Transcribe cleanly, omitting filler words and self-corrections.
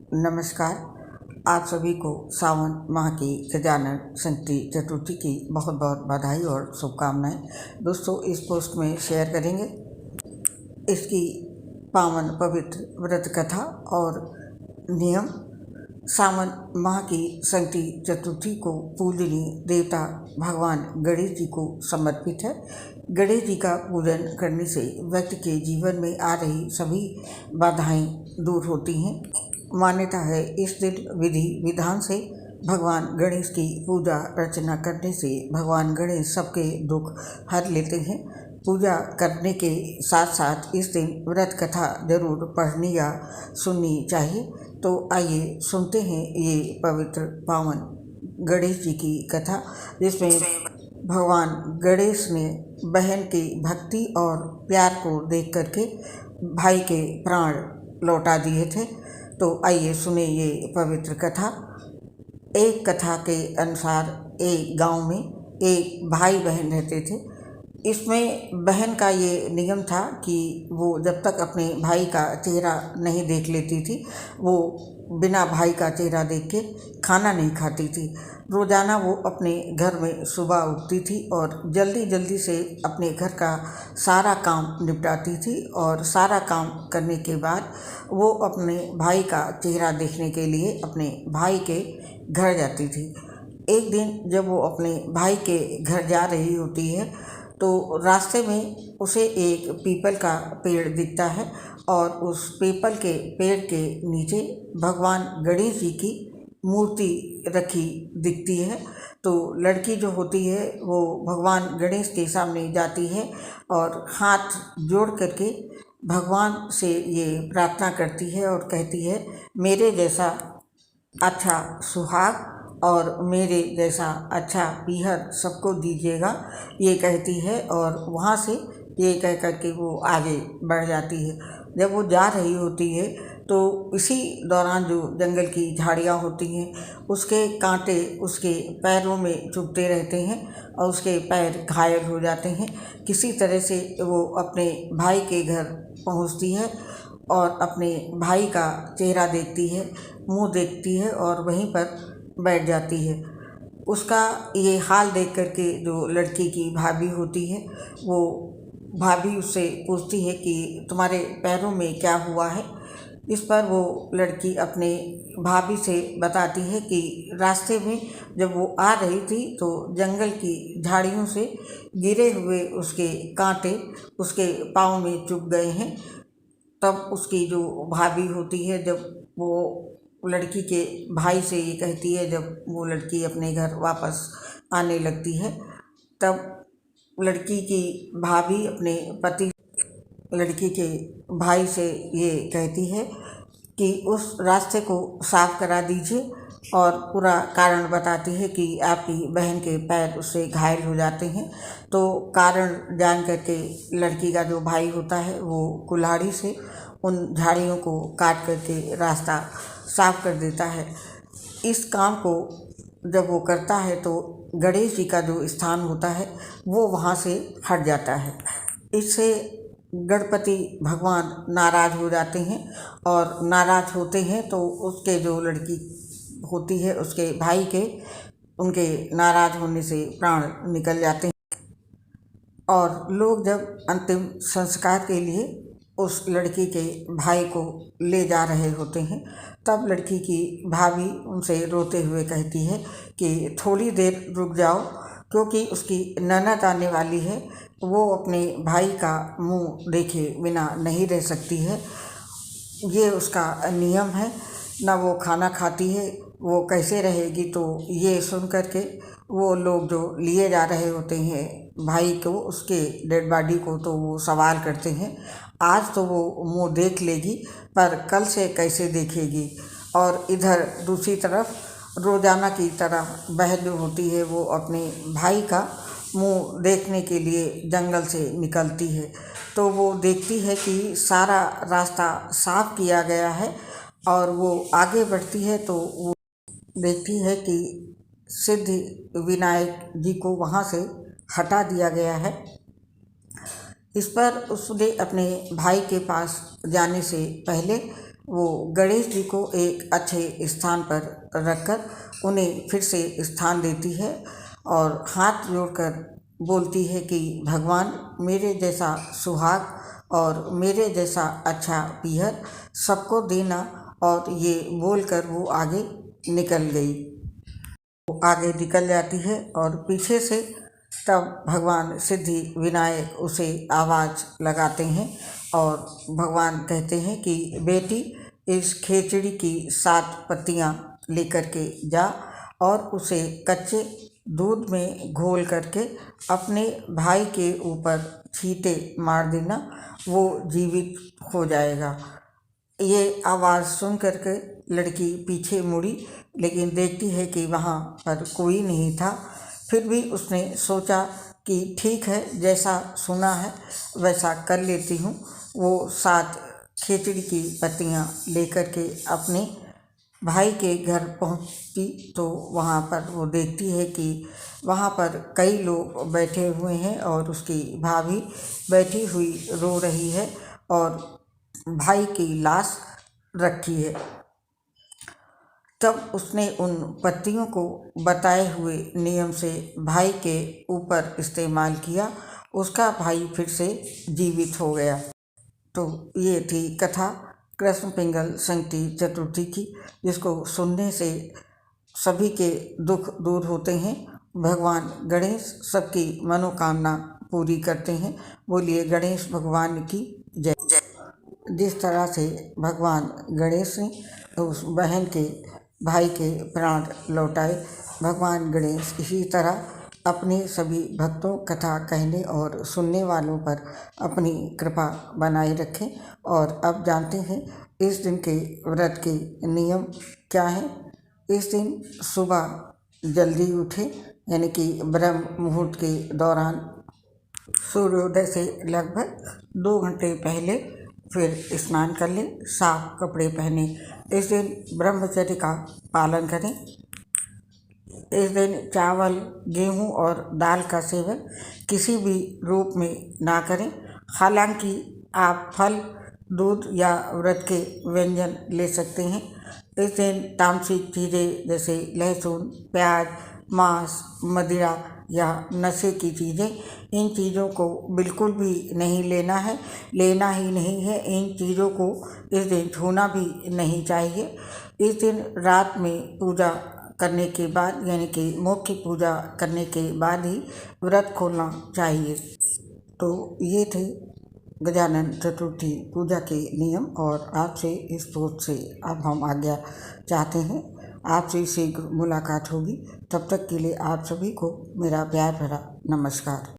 नमस्कार। आप सभी को सावन माह की गजानन संकटी चतुर्थी की बहुत बहुत बधाई और शुभकामनाएं। दोस्तों, इस पोस्ट में शेयर करेंगे इसकी पावन पवित्र व्रत कथा और नियम। सावन माह की संकटी चतुर्थी को पूजनीय देवता भगवान गणेश जी को समर्पित है। गणेश जी का पूजन करने से व्यक्ति के जीवन में आ रही सभी बाधाएं दूर होती हैं। मान्यता है इस दिन विधि विधान से भगवान गणेश की पूजा अर्चना करने से भगवान गणेश सबके दुख हर लेते हैं। पूजा करने के साथ साथ इस दिन व्रत कथा जरूर पढ़नी या सुननी चाहिए। तो आइए सुनते हैं ये पवित्र पावन गणेश जी की कथा, जिसमें भगवान गणेश ने बहन की भक्ति और प्यार को देख करके भाई के प्राण लौटा दिए थे। तो आइए सुने ये पवित्र कथा। एक कथा के अनुसार एक गांव में एक भाई बहन रहते थे। इसमें बहन का ये नियम था कि वो जब तक अपने भाई का चेहरा नहीं देख लेती थी, वो बिना भाई का चेहरा देख के खाना नहीं खाती थी। रोज़ाना वो अपने घर में सुबह उठती थी और जल्दी जल्दी से अपने घर का सारा काम निपटाती थी और सारा काम करने के बाद वो अपने भाई का चेहरा देखने के लिए अपने भाई के घर जाती थी। एक दिन जब वो अपने भाई के घर जा रही होती है तो रास्ते में उसे एक पीपल का पेड़ दिखता है और उस पीपल के पेड़ के नीचे भगवान गणेश जी की मूर्ति रखी दिखती है। तो लड़की जो होती है वो भगवान गणेश के सामने जाती है और हाथ जोड़ करके भगवान से ये प्रार्थना करती है और कहती है, मेरे जैसा अच्छा सुहाग और मेरे जैसा अच्छा पीहर सबको दीजिएगा, ये कहती है। और वहाँ से ये कह कर के वो आगे बढ़ जाती है। जब वो जा रही होती है तो इसी दौरान जो जंगल की झाड़ियाँ होती हैं उसके कांटे उसके पैरों में चुभते रहते हैं और उसके पैर घायल हो जाते हैं। किसी तरह से वो अपने भाई के घर पहुँचती है और अपने भाई का चेहरा देखती है, मुंह देखती है और वहीं पर बैठ जाती है। उसका ये हाल देख करके जो लड़की की भाभी होती है वो भाभी उससे पूछती है कि तुम्हारे पैरों में क्या हुआ है। इस पर वो लड़की अपने भाभी से बताती है कि रास्ते में जब वो आ रही थी तो जंगल की झाड़ियों से गिरे हुए उसके कांटे उसके पाँव में चुभ गए हैं। तब उसकी जो भाभी होती है, जब वो लड़की के भाई से ये कहती है, जब वो लड़की अपने घर वापस आने लगती है, तब लड़की की भाभी अपने पति लड़की के भाई से ये कहती है कि उस रास्ते को साफ करा दीजिए और पूरा कारण बताती है कि आपकी बहन के पैर उससे घायल हो जाते हैं। तो कारण जान करके लड़की का जो भाई होता है वो कुल्हाड़ी से उन झाड़ियों को काट करके रास्ता साफ कर देता है। इस काम को जब वो करता है तो गणेश जी का जो स्थान होता है वो वहाँ से हट जाता है। इससे गणपति भगवान नाराज हो जाते हैं और नाराज होते हैं तो उसके जो लड़की होती है उसके भाई के उनके नाराज होने से प्राण निकल जाते हैं। और लोग जब अंतिम संस्कार के लिए उस लड़की के भाई को ले जा रहे होते हैं तब लड़की की भाभी उनसे रोते हुए कहती है कि थोड़ी देर रुक जाओ, क्योंकि उसकी ननद आने वाली है, वो अपने भाई का मुंह देखे बिना नहीं रह सकती है। ये उसका नियम है, ना वो खाना खाती है, वो कैसे रहेगी। तो ये सुन कर के वो लोग जो लिए जा रहे होते हैं भाई को, उसके डेड बॉडी को, तो वो सवाल करते हैं, आज तो वो मुंह देख लेगी पर कल से कैसे देखेगी। और इधर दूसरी तरफ रोज़ाना की तरह बहन जो होती है वो अपने भाई का मुंह देखने के लिए जंगल से निकलती है। तो वो देखती है कि सारा रास्ता साफ किया गया है और वो आगे बढ़ती है तो वो देखती है कि सिद्धि विनायक जी को वहाँ से हटा दिया गया है। इस पर उसने अपने भाई के पास जाने से पहले वो गणेश जी को एक अच्छे स्थान पर रखकर उन्हें फिर से स्थान देती है और हाथ जोड़कर बोलती है कि भगवान मेरे जैसा सुहाग और मेरे जैसा अच्छा पीहर सबको देना। और ये बोलकर वो आगे निकल गई। वो आगे निकल जाती है और पीछे से तब भगवान सिद्धि विनायक उसे आवाज़ लगाते हैं और भगवान कहते हैं कि बेटी इस खिचड़ी की 7 पत्तियां लेकर के जा और उसे कच्चे दूध में घोल करके अपने भाई के ऊपर छींटे मार देना, वो जीवित हो जाएगा। ये आवाज़ सुन करके लड़की पीछे मुड़ी, लेकिन देखती है कि वहाँ पर कोई नहीं था। फिर भी उसने सोचा कि ठीक है, जैसा सुना है वैसा कर लेती हूँ। वो 7 खिचड़ी की पत्तियाँ लेकर के अपने भाई के घर पहुँचती तो वहाँ पर वो देखती है कि वहाँ पर कई लोग बैठे हुए हैं और उसकी भाभी बैठी हुई रो रही है और भाई की लाश रखी है। तब उसने उन पत्तियों को बताए हुए नियम से भाई के ऊपर इस्तेमाल किया, उसका भाई फिर से जीवित हो गया। तो ये थी कथा कृष्ण पिंगल संकटी चतुर्थी की, जिसको सुनने से सभी के दुख दूर होते हैं। भगवान गणेश सबकी मनोकामना पूरी करते हैं। बोलिए गणेश भगवान की जय। जिस तरह से भगवान गणेश ने उस बहन के भाई के प्राण लौटाए, भगवान गणेश इसी तरह अपने सभी भक्तों, कथा कहने और सुनने वालों पर अपनी कृपा बनाए रखें। और अब जानते हैं इस दिन के व्रत के नियम क्या हैं। इस दिन सुबह जल्दी उठें, यानी कि ब्रह्म मुहूर्त के दौरान सूर्योदय से लगभग 2 घंटे पहले फिर स्नान कर लें, साफ कपड़े पहने। इस दिन ब्रह्मचर्य का पालन करें। इस दिन चावल, गेहूं और दाल का सेवन किसी भी रूप में ना करें। हालांकि आप फल, दूध या व्रत के व्यंजन ले सकते हैं। इस दिन तामसिक चीज़ें जैसे लहसुन, प्याज, मांस, मदिरा या नशे की चीज़ें, इन चीज़ों को बिल्कुल भी नहीं लेना है, लेना ही नहीं है। इन चीज़ों को इस दिन छूना भी नहीं चाहिए। इस दिन रात में पूजा करने के बाद, यानी कि मुख्य पूजा करने के बाद ही व्रत खोलना चाहिए। तो ये थे गजानन चतुर्थी पूजा के नियम। और आपसे इस पोस्ट से अब हम आज्ञा चाहते हैं। आपसे शीघ्र मुलाकात होगी। तब तक के लिए आप सभी को मेरा प्यार भरा नमस्कार।